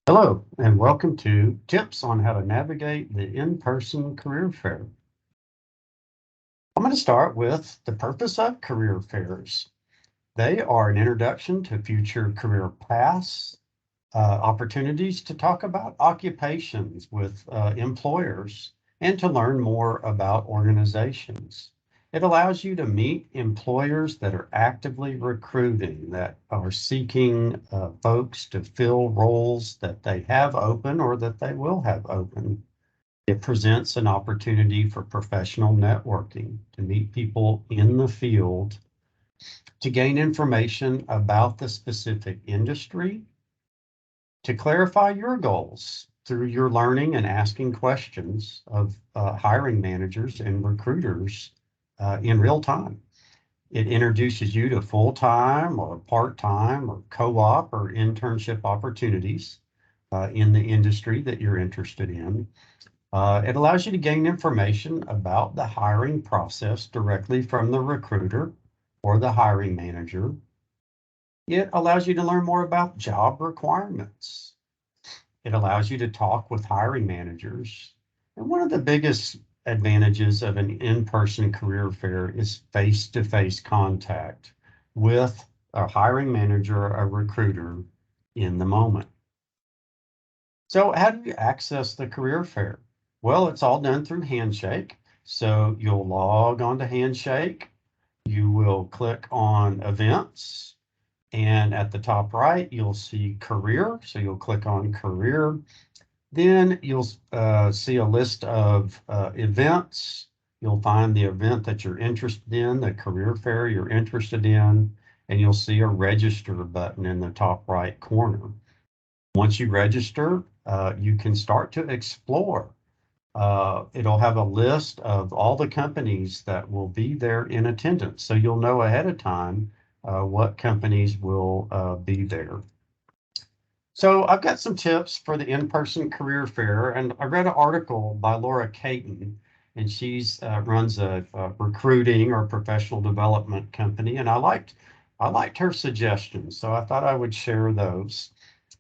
Hello, and welcome to Tips on How to Navigate the In-Person Career Fair. I'm going to start with the purpose of career fairs. They are an introduction to future career paths, opportunities to talk about occupations with employers, and to learn more about organizations. It allows you to meet employers that are actively recruiting, that are seeking folks to fill roles that they have open or that they will have open. It presents an opportunity for professional networking to meet people in the field, to gain information about the specific industry, to clarify your goals through your learning and asking questions of hiring managers and recruiters in real time. It introduces you to full-time or part-time or co-op or internship opportunities in the industry that you're interested in. It allows you to gain information about the hiring process directly from the recruiter or the hiring manager. It allows you to learn more about job requirements. It allows you to talk with hiring managers. And one of the biggest advantages of an in-person career fair is face-to-face contact with a hiring manager or a recruiter in the moment. So how do you access the career fair? Well, it's all done through Handshake. So you'll log on to Handshake. You will click on events. And at the top right, you'll see career. So you'll click on career. Then you'll see a list of events. You'll find the event that you're interested in, the career fair you're interested in, and you'll see a register button in the top right corner. Once you register, you can start to explore. It'll have a list of all the companies that will be there in attendance. So you'll know ahead of time what companies will be there. So I've got some tips for the in-person career fair, and I read an article by Laura Caton, and she's runs a recruiting or professional development company, and I liked her suggestions, so I thought I would share those.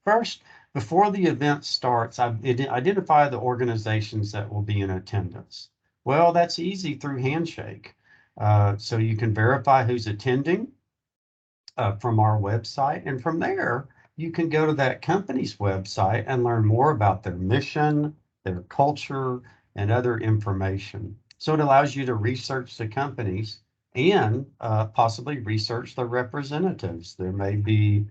First, before the event starts, I identify the organizations that will be in attendance. Well, that's easy through Handshake. So you can verify who's attending from our website. And from there, you can go to that company's website and learn more about their mission, their culture, and other information. So it allows you to research the companies and possibly research the representatives. There may be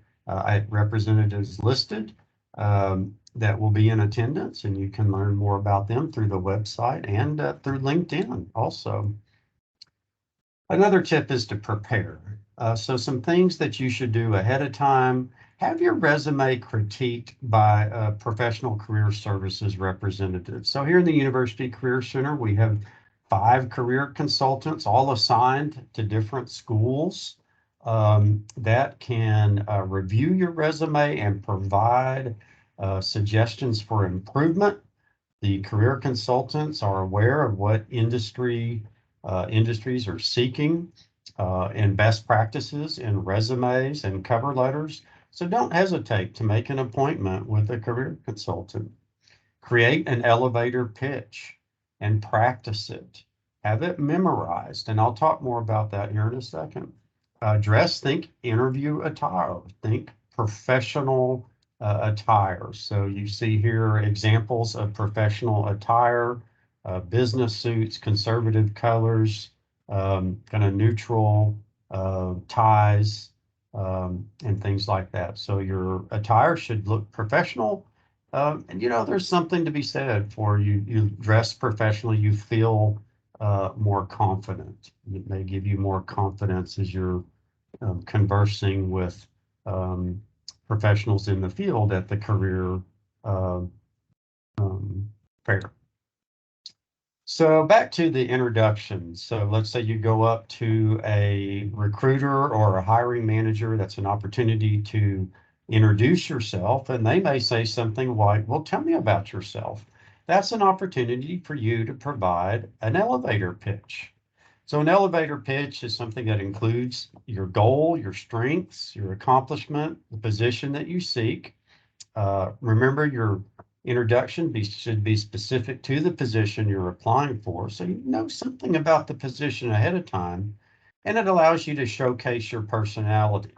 representatives listed that will be in attendance, and you can learn more about them through the website and through LinkedIn also. Another tip is to prepare. So some things that you should do ahead of time: have your resume critiqued by a professional career services representative. So here in the University Career Center, we have 5 career consultants, all assigned to different schools, that can review your resume and provide suggestions for improvement. The career consultants are aware of what industries are seeking and best practices in resumes and cover letters. So don't hesitate to make an appointment with a career consultant. Create an elevator pitch and practice it. Have it memorized, and I'll talk more about that here in a second. Think interview attire. Think professional attire. So you see here examples of professional attire: business suits, conservative colors, kind of neutral ties, and things like that. So your attire should look professional. And there's something to be said for you dress professionally, you feel more confident. It may give you more confidence as you're conversing with professionals in the field at the career uh, fair. So back to the introduction. So let's say you go up to a recruiter or a hiring manager. That's an opportunity to introduce yourself, and they may say something like, well, tell me about yourself. That's an opportunity for you to provide an elevator pitch. So an elevator pitch is something that includes your goal, your strengths, your accomplishment, the position that you seek. Remember, your introduction should be specific to the position you're applying for, so you know something about the position ahead of time, and it allows you to showcase your personality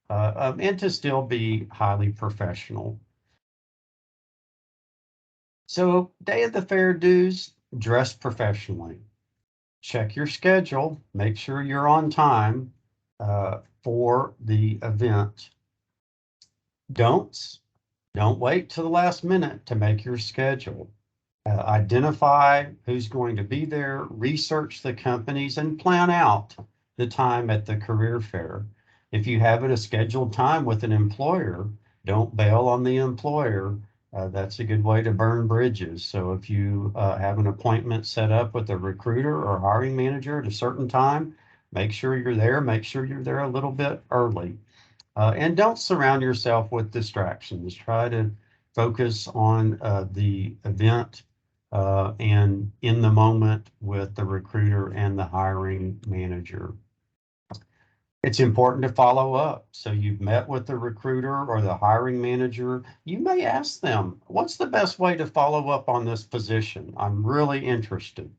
and to still be highly professional. So, day of the fair dues, dress professionally. Check your schedule, make sure you're on time for the event. Don't wait till the last minute to make your schedule. Identify who's going to be there, research the companies, and plan out the time at the career fair. If you have a scheduled time with an employer, don't bail on the employer. That's a good way to burn bridges. So if you have an appointment set up with a recruiter or hiring manager at a certain time, make sure you're there. Make sure you're there a little bit early. And don't surround yourself with distractions. Try to focus on the event and in the moment with the recruiter and the hiring manager. It's important to follow up. So you've met with the recruiter or the hiring manager. You may ask them, what's the best way to follow up on this position? I'm really interested.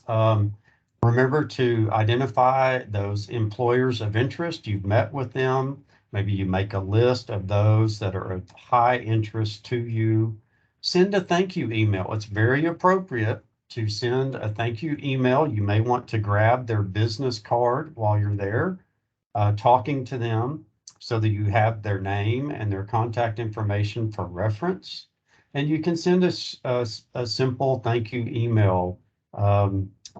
Remember to identify those employers of interest. You've met with them. Maybe you make a list of those that are of high interest to you. Send a thank you email. It's very appropriate to send a thank you email. You may want to grab their business card while you're there, talking to them so that you have their name and their contact information for reference. And you can send a simple thank you email,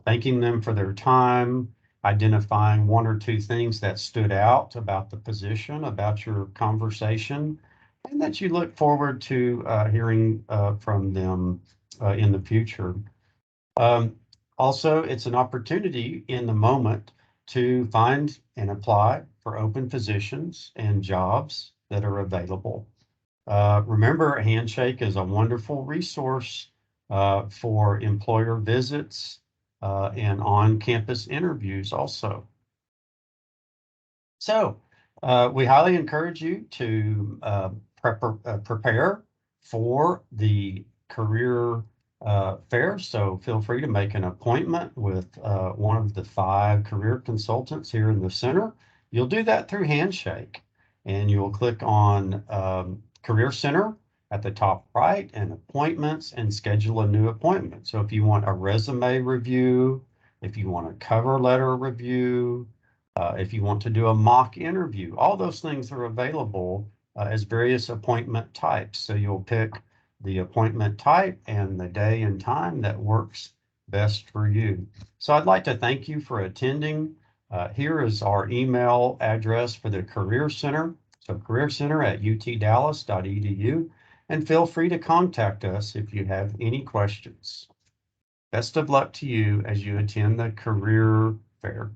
thanking them for their time, identifying one or two things that stood out about the position, about your conversation, and that you look forward to hearing from them in the future. Also, it's an opportunity in the moment to find and apply for open positions and jobs that are available. Remember, Handshake is a wonderful resource for employer visits and on-campus interviews also. So we highly encourage you to prepare for the career fair. So feel free to make an appointment with one of the 5 career consultants here in the center. You'll do that through Handshake, and you'll click on Career Center at the top right and appointments and schedule a new appointment. So if you want a resume review, if you want a cover letter review, if you want to do a mock interview, all those things are available as various appointment types. So you'll pick the appointment type and the day and time that works best for you. So I'd like to thank you for attending. Here is our email address for the Career Center. So careercenter@utdallas.edu, and feel free to contact us if you have any questions. Best of luck to you as you attend the career fair.